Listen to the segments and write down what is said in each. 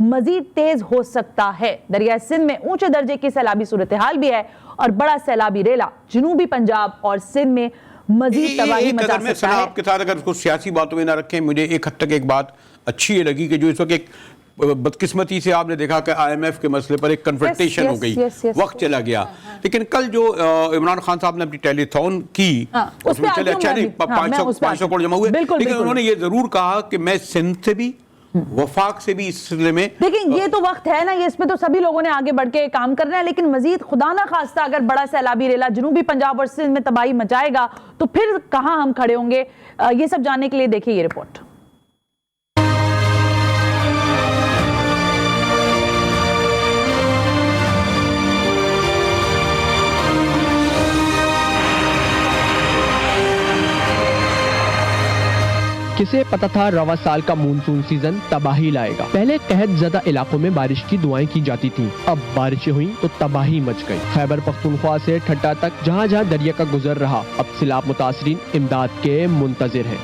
مزید تیز ہو سکتا ہے۔ دریائے سندھ میں اونچے درجے کی سیلابی صورتحال بھی ہے اور بڑا سیلابی ریلا جنوبی پنجاب اور سندھ میں مزید تباہی مچا سکتا ہے۔ آپ کے ساتھ اگر اس کو سیاسی باتوں میں نہ رکھیں، مجھے ایک حد تک ایک بات اچھی یہ لگی کہ جو اس وقت ایک بدقسمتی سے آپ نے دیکھا کہ آئی ایم ایف کے مسئلے پر ایک کنفرنٹیشن ہو گئی، وقت چلا گیا، لیکن کل جو عمران خان صاححب نے اپنی ٹیلی تھون کی اس میں چلے اچھا نہیں 500 کروڑ جمع ہوئے، لیکن انہوں نے یہ ضرور کہا کہ میں سندھ سے بھی وفاق سے بھی اس سلسلے میں دیکھیں یہ تو وقت ہے نا، یہ اس میں تو سبھی لوگوں نے آگے بڑھ کے کام کرنا ہے، لیکن مزید خدا نہ خواستہ اگر بڑا سیلابی ریلا جنوبی پنجاب اور سندھ میں تباہی مچائے گا تو پھر کہاں ہم کھڑے ہوں گے؟ یہ سب جاننے کے لیے دیکھیں یہ رپورٹ۔ کسے پتہ تھا رواں سال کا مونسون سیزن تباہی لائے گا؟ پہلے قحط زدہ علاقوں میں بارش کی دعائیں کی جاتی تھیں، اب بارشیں ہوئیں تو تباہی مچ گئی۔ خیبر پختونخوا سے ٹھٹا تک جہاں جہاں دریا کا گزر رہا، اب سیلاب متاثرین امداد کے منتظر ہیں۔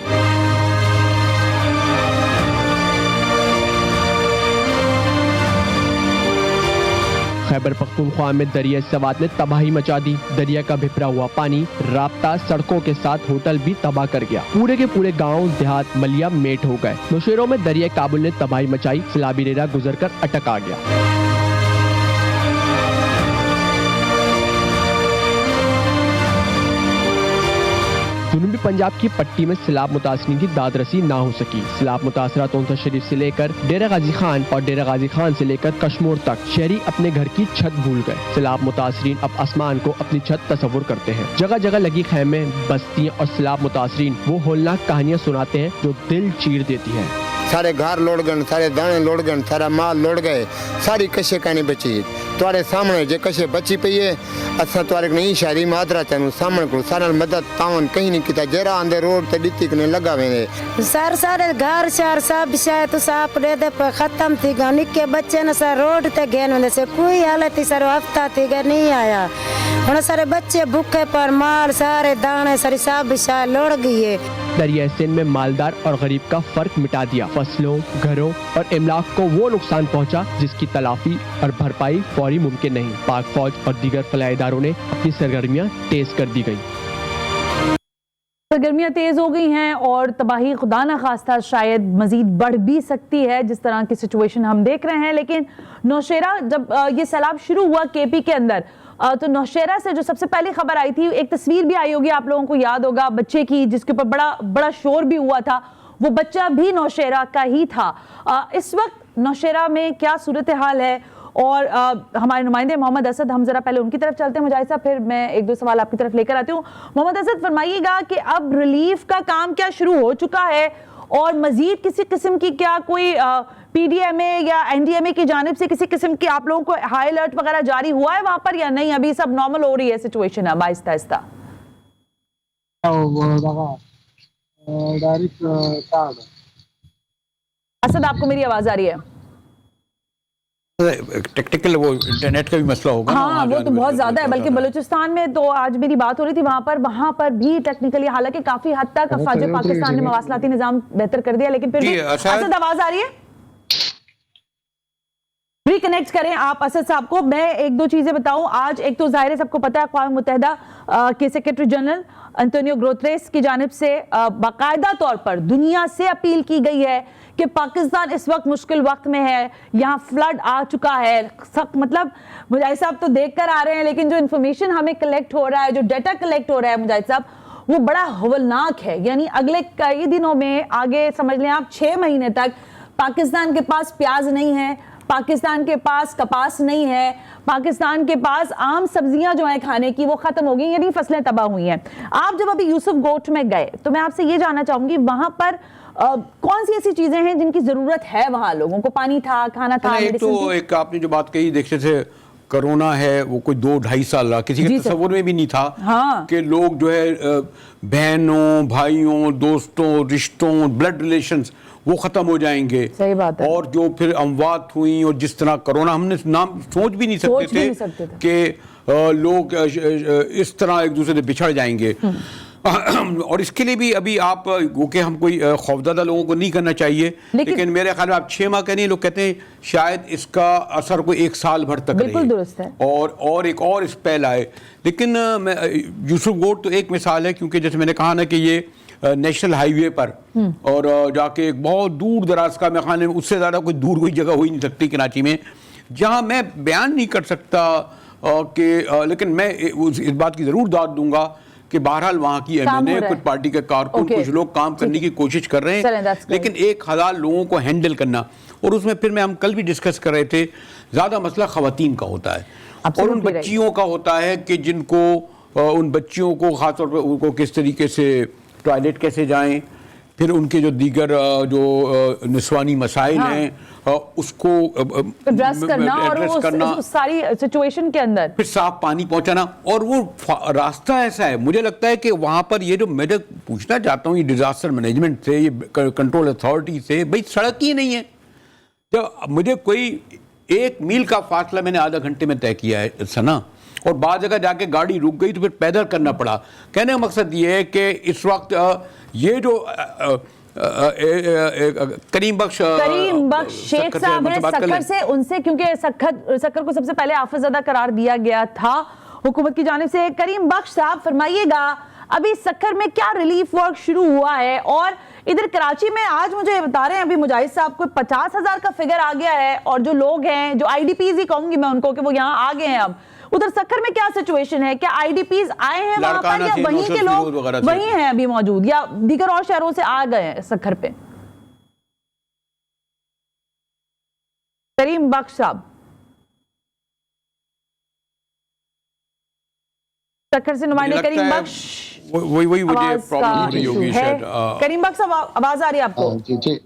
خیبر پختونخوا میں دریا سوات نے تباہی مچا دی، دریا کا بھپرا ہوا پانی رابطہ سڑکوں کے ساتھ ہوٹل بھی تباہ کر گیا، پورے کے پورے گاؤں دیہات ملیا میٹ ہو گئے۔ نوشیروں میں دریا کابل نے تباہی مچائی، سیلابی ریلا گزر کر اٹک آ گیا۔ جنوبی پنجاب کی پٹی میں سیلاب متاثرین کی داد رسی نہ ہو سکی۔ سیلاب متاثرہ تونسا شریف سے لے کر ڈیرہ غازی خان اور ڈیرہ غازی خان سے لے کر کشمور تک شہری اپنے گھر کی چھت بھول گئے۔ سیلاب متاثرین اب آسمان کو اپنی چھت تصور کرتے ہیں، جگہ جگہ لگی خیمے، بستیاں اور سیلاب متاثرین وہ ہولناک کہانیاں سناتے ہیں جو دل چیر دیتی ہیں۔ سارے گھر لوٹ گئے، سارے دانے لوٹ گئے، سارا مال لوٹ گئے، ساری کشے کہانی بچی تھوڑے سامنے جے کشے بچی پئی ہے۔ اساں تھوڑے نہیں شاعری مادرا چانو سامنے کو سارا مدد تعاون کہیں نہیں کیتا، جرا آندے روڈ تے ڈتی کنے لگا ویندے سارے گھر شہر سب شاید تو صاف دے دے ختم تھی گا، نکے بچے نے سارے روڈ تے گین ویندے سے کوئی حالت سارے ہفتہ تھی گا نہیں آیا۔ ہن سارے بچے بھوکے پر مال سارے دانے ساری سب شاید لوڑ گئی ہے۔ دریائے سندھ میں مالدار اور غریب کا فرق مٹا دیا، فصلوں، گھروں اور املاک کو وہ نقصان پہنچا جس کی تلافی اور بھرپائی فوری ممکن نہیں۔ پاک فوج اور دیگر فلاحی اداروں نے اپنی سرگرمیاں تیز کر دی گئی۔ سرگرمیاں تیز ہو گئی ہیں اور تباہی خدا نہ خواستہ شاید مزید بڑھ بھی سکتی ہے جس طرح کی سچویشن ہم دیکھ رہے ہیں۔ لیکن نوشیرہ جب یہ سیلاب شروع ہوا کے پی کے اندر تو نوشیرہ سے جو سب سے پہلی خبر آئی تھی، ایک تصویر بھی آئی ہوگی آپ لوگوں کو یاد ہوگا بچے کی جس کے اوپر بڑا شور بھی ہوا تھا، وہ بچہ بھی نوشیرہ کا ہی تھا۔ اس وقت نوشیرہ میں کیا صورتحال ہے اور ہمارے نمائندے محمد اسد، ہم ذرا پہلے ان کی طرف چلتے ہیں مجاہد صاحب، پھر میں ایک دو سوال آپ کی طرف لے کر آتی ہوں۔ محمد اسد فرمائیے گا کہ اب ریلیف کا کام کیا شروع ہو چکا ہے اور مزید کسی قسم کی کیا کوئی پی ڈی ایم اے یا این ڈی ایم اے کی جانب سے کسی قسم کی آپ لوگوں کو ہائی الرٹ وغیرہ جاری ہوا ہے وہاں پر یا نہیں؟ ابھی سب نارمل ہو رہی ہے سچویشن اب آہستہ آہستہ؟ اسد آپ کو میری آواز آ رہی ہے؟ ٹیکنیکل وہ انٹرنیٹ کا بھی مسئلہ ہوگا۔ ہاں وہ تو بہت زیادہ ہے، بلکہ بلوچستان میں تو آج میری بات ہو رہی تھی وہاں پر بھی ٹیکنیکلی، حالانکہ کافی حد تک افواج پاکستان نے مواصلاتی نظام بہتر کر دیا، لیکن پھر بھی اسد آواز آ رہی ہے؟ ریکنیکٹ کریں آپ اسد صاحب کو۔ میں ایک دو چیزیں بتاؤں، آج ایک تو ظاہر ہے سب کو پتہ ہے اقوام متحدہ کے سیکرٹری جنرل انتونیو گوتریس کی جانب سے باقاعدہ طور پر دنیا سے اپیل کی گئی ہے کہ پاکستان اس وقت مشکل وقت میں ہے، یہاں فلڈ آ چکا ہے، مطلب مجاہد صاحب تو دیکھ کر آ رہے ہیں لیکن جو انفارمیشن ہمیں کلیکٹ ہو رہا ہے، جو ڈیٹا کلیکٹ ہو رہا ہے مجاہد صاحب، وہ بڑا ہولناک ہے۔ یعنی اگلے کئی دنوں میں آگے سمجھ لیں آپ 6 مہینے تک پاکستان کے پاس پیاز نہیں ہے، پاکستان کے پاس کپاس نہیں ہے، پاکستان کے پاس عام سبزیاں جو ہیں کھانے کی وہ ختم ہو گئی، یعنی فصلیں تباہ ہوئی ہیں۔ آپ جب ابھی یوسف گوٹ میں گئے تو میں آپ سے یہ جاننا چاہوں گی وہاں پر کون سی ایسی چیزیں ہیں جن کی ضرورت ہے وہاں لوگوں کو؟ پانی تھا، کھانا تھا، ایک تو ایک آپ نے جو بات کہی دیکھتے تھے کرونا ہے وہ کوئی 2-2.5 سال رہا، کسی کے تصور میں بھی نہیں تھا کہ لوگ جو ہے بہنوں، بھائیوں، دوستوں، رشتوں، بلڈ ریلیشنز وہ ختم ہو جائیں گے۔ صحیح بات ہے۔ اور جو پھر اموات ہوئیں اور جس طرح کرونا ہم نے نام سوچ بھی نہیں سکتے تھے کہ لوگ اس طرح ایک دوسرے سے بچھڑ جائیں گے۔ اور اس کے لیے بھی ابھی آپ کہ ہم کوئی خوفزدہ لوگوں کو نہیں کرنا چاہیے، لیکن میرے خیال میں آپ 6 ماہ کہنے، لوگ کہتے ہیں شاید اس کا اثر کوئی 1 سال بھر تک بالکل درست ہے، اور ایک اور اسپیل آئے. لیکن یوسف گوٹ تو ایک مثال ہے، کیونکہ جیسے میں نے کہا نا کہ یہ نیشنل ہائی وے پر اور جا کے ایک بہت دور دراز کا، میں خانے میں اس سے زیادہ کوئی دور کوئی جگہ ہوئی نہیں سکتی کراچی میں، جہاں میں بیان نہیں کر سکتا کہ لیکن میں اس بات کی ضرور داد دوں گا کہ بہرحال وہاں کی ایم این اے، کچھ پارٹی کے کارکن، کچھ لوگ کام کرنے کی کوشش کر رہے ہیں، لیکن 1000 لوگوں کو ہینڈل کرنا، اور اس میں پھر میں ہم کل بھی ڈسکس کر رہے تھے، زیادہ مسئلہ خواتین کا ہوتا ہے اور ان بچیوں کا ہوتا ہے کہ جن کو ان بچیوں کو خاص طور پہ ان کو کس طریقے سے ٹوائلٹ کیسے جائیں، پھر ان کے جو دیگر جو نسوانی مسائل ہیں اس کو ایڈریس کرنا اور ساری سچویشن کے اندر پھر صاف پانی پہنچانا. اور وہ راستہ ایسا ہے، مجھے لگتا ہے کہ وہاں پر یہ جو میں پوچھنا چاہتا ہوں، یہ ڈیزاسٹر مینجمنٹ سے، یہ کنٹرول اتھارٹی سے، بھئی سڑک ہی نہیں ہے. جب مجھے کوئی 1 میل کا فاصلہ میں نے آدھا گھنٹے میں طے کیا ہے سنا، اور بعض جگہ جا کے گاڑی رک گئی تو پھر پیدل کرنا پڑا. کہنے کا مقصد یہ ہے کہ اس وقت یہ جو کریم بخش شیخ صاحب ہیں سکھر سے، ان سے کیونکہ سکھر کو سب سے پہلے آفت زدہ قرار دیا گیا تھا حکومت کی جانب سے. کریم بخش صاحب فرمائیے گا، ابھی سکھر میں کیا ریلیف ورک شروع ہوا ہے؟ اور ادھر کراچی میں آج مجھے بتا رہے ہیں ابھی مجاہد صاحب کو 50,000 کا فگر آ گیا ہے، اور جو لوگ ہیں جو آئی ڈی پیز ہی کہوں گی میں ان کو کہ وہ یہاں آ گئے ہیں. اب ادھر سکھر میں کیا سچویشن ہے؟ کیا آئی ڈی پیز آئے ہیں وہاں پر، یا وہیں کے لوگ وہیں ہیں ابھی موجود، یا دیگر اور شہروں سے آ گئے ہیں سکھر پہ؟ کریم بخش صاحب، سکھر سے نمائندے کریم بخش، وہی مجھے پرابلم ہو رہی ہوگی شاید. کریم بخش صاحب آواز آ رہی ہے آپ کو؟ جی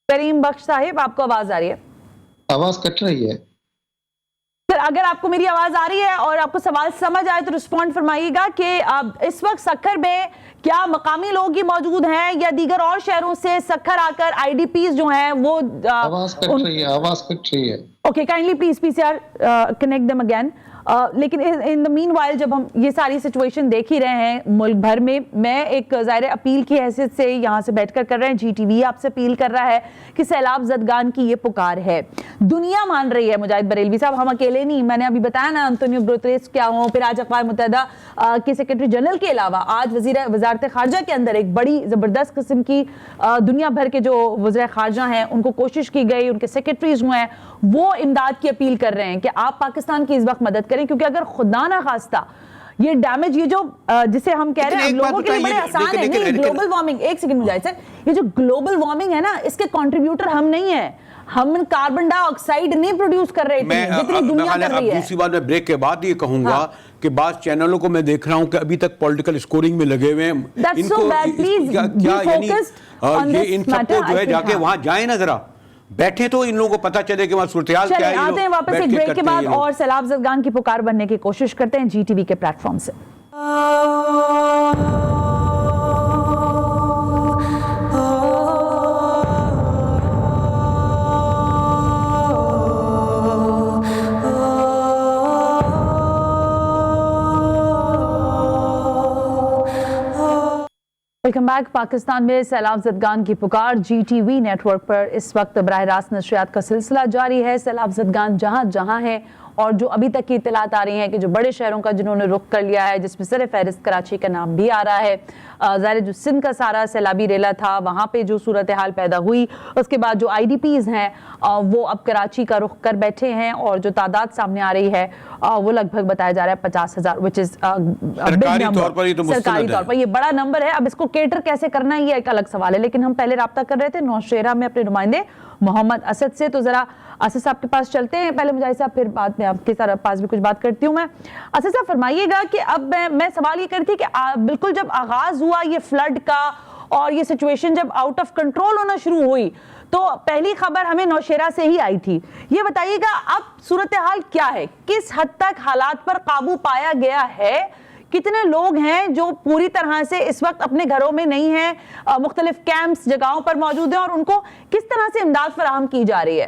کریم بخش صاحب آپ کو آواز آ رہی ہے؟ آواز کٹ رہی ہے. پھر اگر آپ کو میری آواز آ رہی ہے اور آپ کو سوال سمجھ آئے تو رسپونڈ فرمائیے گا کہ اس وقت سکھر میں کیا مقامی لوگ ہی موجود ہیں، یا دیگر اور شہروں سے سکھر آ کر آئی ڈی پیز جو ہیں وہ آواز کٹ رہی ہے. Okay, kindly please PCR connect them again. لیکن ان دا مین وائل جب ہم یہ ساری سچویشن دیکھ ہی رہے ہیں ملک بھر میں ایک ظاہر اپیل کی حیثیت سے یہاں سے بیٹھ کر رہے ہیں، جی ٹی وی آپ سے اپیل کر رہا ہے کہ سیلاب زدگان کی یہ پکار ہے، دنیا مان رہی ہے. مجاہد بریلوی صاحب، ہم اکیلے نہیں، میں نے ابھی بتایا نا انتونیو گوتریس کیا ہوں، پھر آج اقوام متحدہ کے سیکرٹری جنرل کے علاوہ آج وزارت خارجہ کے اندر ایک بڑی زبردست قسم کی دنیا بھر کے جو وزراء خارجہ ہیں ان کو کوشش کی گئی، ان کے سیکرٹریز جو ہیں وہ امداد کی اپیل کر رہے ہیں کہ آپ پاکستان کی اس وقت مدد کریں، کیونکہ اگر خدا نہ خواستہ یہ ڈیمیج، یہ جو جسے ہم کہہ رہے ہیں لوگوں کے لیے بڑے آسان ہے، نہیں گلوبل وارمنگ، ایک سیکنڈ مجاہد صاحب، یہ جو گلوبل وارمنگ ہے نا اس کے کنٹریبیوٹر ہم نہیں ہیں، ہم کاربن ڈائی آکسائیڈ نہیں پروڈیوس کر رہے تھے جتنی دنیا کر رہی ہے. دوسری بات میں بریک کے بعد یہ کہوں گا کہ بعض چینلوں کو میں دیکھ رہا ہوں کہ ابھی تک پولیٹیکل اسکورنگ میں لگے ہوئے ہیں. ان کو یہ ان سب کو جو ہے جا کے وہاں جائیں نا، ذرا بیٹھے تو ان لوگوں کو پتا چلے کہ وہاں صورتحال کیا ہے. آتے ہیں واپس ایک بریک کے بعد اور سیلاب زدگان کی پکار بننے کی کوشش کرتے ہیں جی ٹی وی کے پلیٹ فارم سے. Welcome back. پاکستان میں سیلاب زدگان کی پکار، G T V network پر اس وقت براہ راست نشریات کا سلسلہ جاری ہے. سیلاب زدگان جہاں جہاں ہیں، اور جو ابھی تک کی اطلاعات آ رہی ہیں کہ جو بڑے شہروں کا جنہوں نے رخ کر لیا ہے، جس میں سر فہرست کراچی کا نام بھی آ رہا ہے. ظاہر جو سندھ کا سارا سیلابی ریلا تھا وہاں پہ جو صورتحال پیدا ہوئی، اس کے بعد جو آئی ڈی پیز ہیں وہ اب کراچی کا رخ کر بیٹھے ہیں، اور جو تعداد سامنے آ رہی ہے وہ لگ بھگ بتایا جا رہا ہے 50,000، which is سرکاری طور پر یہ بڑا نمبر ہے. اب اس کو کیٹر کیسے کرنا ہے یہ ایک الگ سوال ہے. لیکن ہم پہلے رابطہ کر رہے تھے نوشہرہ میں اپنے نمائندے محمد اسد سے، تو ذرا اسد صاحب کے پاس چلتے ہیں پہلے مجاہد صاحب، پھر بعد میں آپ کے پاس بھی کچھ بات کرتی ہوں. میں اسد صاحب فرمائیے گا کہ اب میں سوال یہ کرتی کہ بالکل جب آغاز ہوا یہ فلڈ کا اور یہ سچویشن جب آؤٹ آف کنٹرول ہونا شروع ہوئی تو پہلی خبر ہمیں نوشہرہ سے ہی آئی تھی. یہ بتائیے گا اب صورتحال کیا ہے، کس حد تک حالات پر قابو پایا گیا ہے، کتنے لوگ ہیں جو پوری طرح سے اس وقت اپنے گھروں میں نہیں ہیں، مختلف کیمپس، جگہوں پر موجود ہیں، اور ان کو کس طرح سے امداد فراہم کی جا رہی ہے؟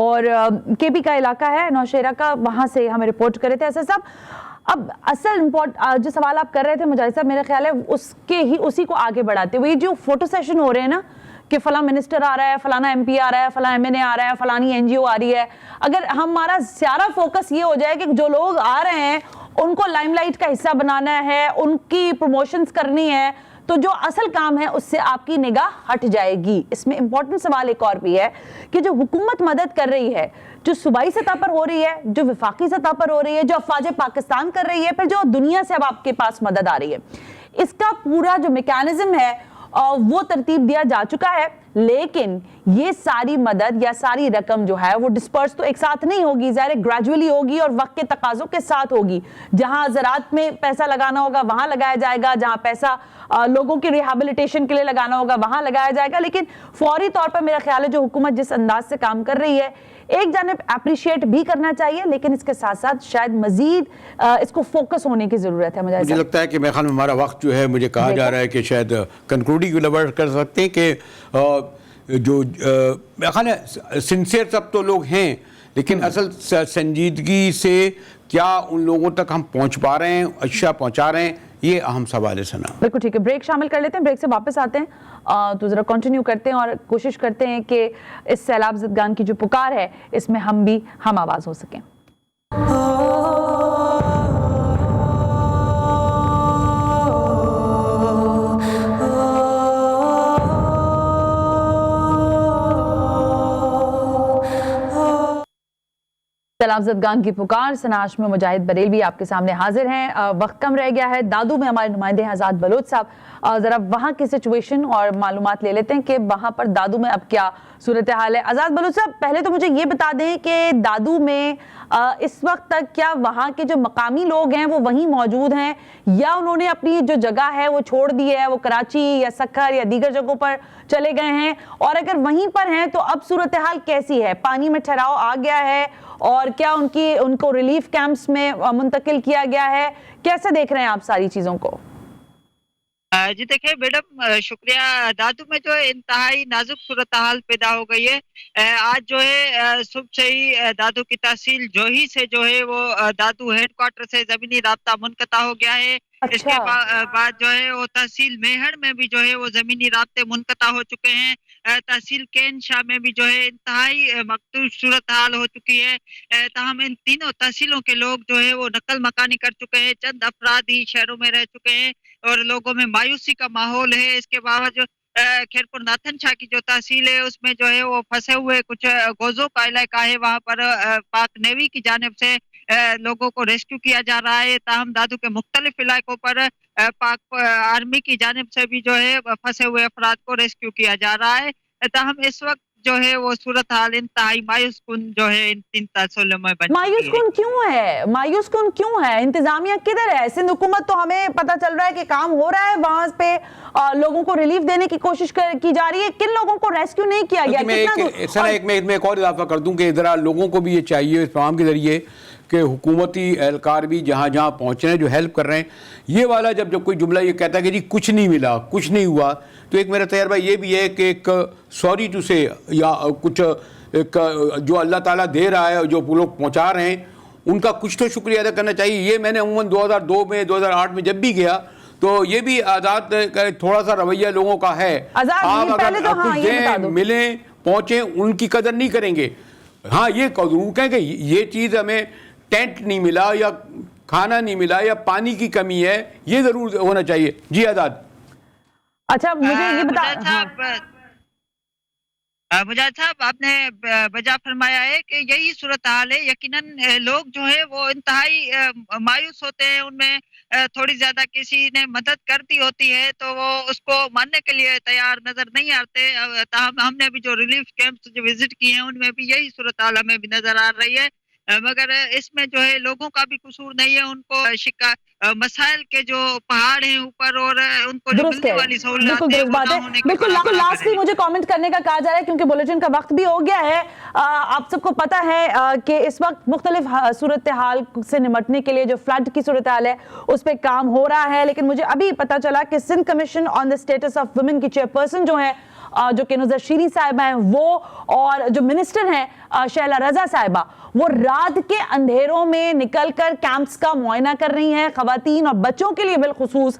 اور کے پی کا علاقہ ہے نوشیرہ کا, وہاں سے ہمیں رپورٹ کرے تھے. ایسا صاحب اب اصل جو سوال آپ کر رہے تھے مجاہد صاحب, میرا خیال ہے اسی کو آگے بڑھاتے ہوئے جو فوٹو سیشن ہو رہے ہیں نا کہ فلاں منسٹر آ رہا ہے, فلانا ایم پی آ رہا ہے, فلاں ایم این اے آ رہا ہے, فلانی این جی او آ رہی ہے, اگر ہمارا سارا فوکس یہ ہو جائے کہ جو لوگ آ رہے ہیں ان کو لائم لائٹ کا حصہ بنانا ہے, ان کی پروموشنز کرنی ہے, تو جو اصل کام ہے اس سے آپ کی نگاہ ہٹ جائے گی. اس میں امپورٹنٹ سوال ایک اور بھی ہے کہ جو حکومت مدد کر رہی ہے, جو صوبائی سطح پر ہو رہی ہے, جو وفاقی سطح پر ہو رہی ہے, جو افواج پاکستان کر رہی ہے, پھر جو دنیا سے اب آپ کے پاس مدد آ رہی ہے, اس کا پورا جو میکانزم ہے وہ ترتیب دیا جا چکا ہے. لیکن یہ ساری مدد یا ساری رقم جو ہے وہ ڈسپرس تو ایک ساتھ نہیں ہوگی, ظاہر گریجولی ہوگی اور وقت کے تقاضوں کے ساتھ ہوگی. جہاں زراعت میں پیسہ لگانا ہوگا وہاں لگایا جائے گا, جہاں پیسہ لوگوں کی ریہیبلیٹیشن کے لیے لگانا ہوگا وہاں لگایا جائے گا. لیکن فوری طور پر میرا خیال ہے جو حکومت جس انداز سے کام کر رہی ہے, ایک جانب اپریشیٹ بھی کرنا چاہیے, لیکن اس کے ساتھ ساتھ شاید مزید اس کو فوکس ہونے کی ضرورت ہے. مجھے لگتا ہے کہ میرے خیال میں ہمارا وقت جو ہے, مجھے کہا جا رہا ہے کہ شاید کنکلوڈنگ لیول کر سکتے ہیں کہ جو میرا خیال ہے سنسیئر سب تو لوگ ہیں, لیکن اصل سنجیدگی سے کیا ان لوگوں تک ہم پہنچ پا رہے ہیں, اشیاء پہنچا رہے ہیں, یہ اہم سوال ہے. سنا بالکل ٹھیک ہے, بریک شامل کر لیتے ہیں, بریک سے واپس آتے ہیں تو ذرا کنٹینیو کرتے ہیں اور کوشش کرتے ہیں کہ اس سیلاب زدگان کی جو پکار ہے اس میں ہم بھی ہم آواز ہو سکیں. سیلاب زدگان کی پکار, ثنا ہاشمی مجاہد بریلوی آپ کے سامنے حاضر ہیں. وقت کم رہ گیا ہے. دادو میں ہمارے نمائندے ہیں آزاد بلوچ صاحب, ذرا وہاں کی سچویشن اور معلومات لے لیتے ہیں کہ وہاں پر دادو میں اب کیا صورتحال ہے. آزاد بلوچ صاحب, پہلے تو مجھے یہ بتا دیں کہ دادو میں اس وقت تک کیا وہاں کے جو مقامی لوگ ہیں وہ وہیں موجود ہیں, یا انہوں نے اپنی جو جگہ ہے وہ چھوڑ دی ہے, وہ کراچی یا سکھر یا دیگر جگہوں پر چلے گئے ہیں, اور اگر وہیں پر ہیں تو اب صورتحال کیسی ہے؟ پانی میں ٹھہراؤ آ گیا ہے اور کیا ان کو ریلیف کیمپس میں منتقل کیا گیا ہے؟ کیسے دیکھ رہے ہیں آپ ساری چیزوں کو؟ جی دیکھیں میڈم, شکریہ. دادو میں جو ہے انتہائی نازک صورتحال پیدا ہو گئی ہے. آج جو ہے صبح سے ہی دادو کی تحصیل جوہی سے جو ہے وہ دادو ہیڈ کوارٹر سے زمینی رابطہ منقطع ہو گیا ہے. اس کے بعد جو ہے وہ تحصیل میہڑ میں بھی جو ہے وہ زمینی رابطے منقطع ہو چکے ہیں. تحصیل کین شاہ میں بھی جو ہے انتہائی مقطوع صورتحال ہو چکی ہے. تاہم ان تینوں تحصیلوں کے لوگ جو ہے وہ نقل مکانی کر چکے ہیں. چند افراد ہی شہروں میں رہ چکے ہیں اور لوگوں میں مایوسی کا ماحول ہے. اس کے باوجود کھیرپور ناتھن شاہ کی جو تحصیل ہے اس میں جو ہے وہ پھنسے ہوئے کچھ گوزوں کا علاقہ ہے, وہاں پر پاک نیوی کی جانب سے لوگوں کو ریسکیو کیا جا رہا ہے. تاہم دادو کے مختلف علاقوں پر پاک آرمی کی جانب سے بھی جو ہے پھنسے ہوئے افراد کو ریسکیو کیا جا رہا ہے. تاہم اس وقت جو ہے وہ صورتحال انتہائی مایوس کن جو ہے ان تین تحصیلوں میں بن مایوس کن کیوں ہے؟ مایوس کن کیوں ہے؟ انتظامیہ کدھر ہے؟ سندھ حکومت تو ہمیں پتہ چل رہا ہے کہ کام ہو رہا ہے, وہاں پہ لوگوں کو ریلیف دینے کی کوشش کی جا رہی ہے. کن لوگوں کو ریسکیو نہیں کیا گیا؟ میں ایک اور اضافہ کر دوں کہ ذرا لوگوں کو بھی یہ چاہیے اس پروگرام کے ذریعے کہ حکومتی اہلکار بھی جہاں جہاں پہنچ رہے ہیں, جو ہیلپ کر رہے ہیں, یہ والا جب کوئی جملہ یہ کہتا ہے کہ جی کچھ نہیں ملا, کچھ نہیں ہوا, تو ایک میرا تجربہ یہ بھی ہے کہ ایک سوری ٹو سے یا کچھ ایک جو اللہ تعالیٰ دے رہا ہے, جو لوگ پہنچا رہے ہیں, ان کا کچھ تو شکریہ ادا کرنا چاہیے. یہ میں نے عموماً 2002 میں 2008 میں جب بھی گیا تو یہ بھی آزاد کا تھوڑا سا رویہ لوگوں کا ہے. آپ اگر کچھ دیں, ملیں, پہنچیں, ان کی قدر نہیں کریں گے. ہاں یہ ضرور کہیں کہ یہ چیز ہمیں ٹینٹ نہیں ملا یا کھانا نہیں ملا یا پانی کی کمی ہے, یہ ضرور ہونا چاہیے. جی آزاد. اچھا مجھے یہ بتا, مجاہد صاحب آپ نے بجا فرمایا ہے کہ یہی صورتحال ہے. یقیناً لوگ جو ہے وہ انتہائی مایوس ہوتے ہیں. ان میں تھوڑی زیادہ کسی نے مدد کر دی ہوتی ہے تو وہ اس کو ماننے کے لیے تیار نظر نہیں آتے. تاہم ہم نے بھی جو ریلیف کیمپس جو وزٹ کیے ہیں ان میں بھی یہی صورتحال ہمیں بھی نظر آ رہی ہے. مگر اس میں جو ہے لوگوں کا بھی قصور نہیں ہے. ان کو مسائل کے جو پہاڑ ہیں اوپر اور ان کو جو ملنے والی سہولت ہے وہ نہ ہونے کے بالکل لاسٹلی مجھے کامنٹ کرنے کا کہا جا رہا ہے کیونکہ بلیٹن کا وقت بھی ہو گیا ہے. آپ سب کو پتا ہے کہ اس وقت مختلف صورتحال سے نمٹنے کے لیے جو فلڈ کی صورتحال ہے اس پہ کام ہو رہا ہے, لیکن مجھے ابھی پتا چلا کہ Sindh commission on the status of women کی چیئرپرسن جو ہیں جو کہ نظر شیری صاحبہ ہیں وہ اور جو منسٹر ہیں شہلا رضا صاحبہ وہ رات کے اندھیروں میں نکل کر کیمپس کا معائنہ کر رہی ہیں. خواتین اور بچوں کے لیے بالخصوص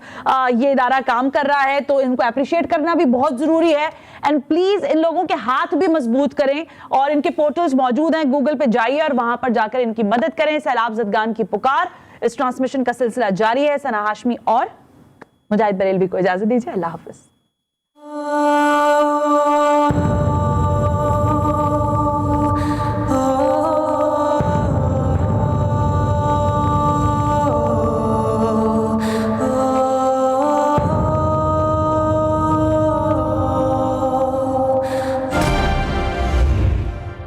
یہ ادارہ کام کر رہا ہے تو ان کو اپریشیٹ کرنا بھی بہت ضروری ہے. اینڈ پلیز ان لوگوں کے ہاتھ بھی مضبوط کریں اور ان کے پورٹلز موجود ہیں, گوگل پہ جائیے اور وہاں پر جا کر ان کی مدد کریں. سیلاب زدگان کی پکار, اس ٹرانسمیشن کا سلسلہ جاری ہے. ثنا ہاشمی اور مجاہد بریلوی کو اجازت دیجیے. اللہ حافظ.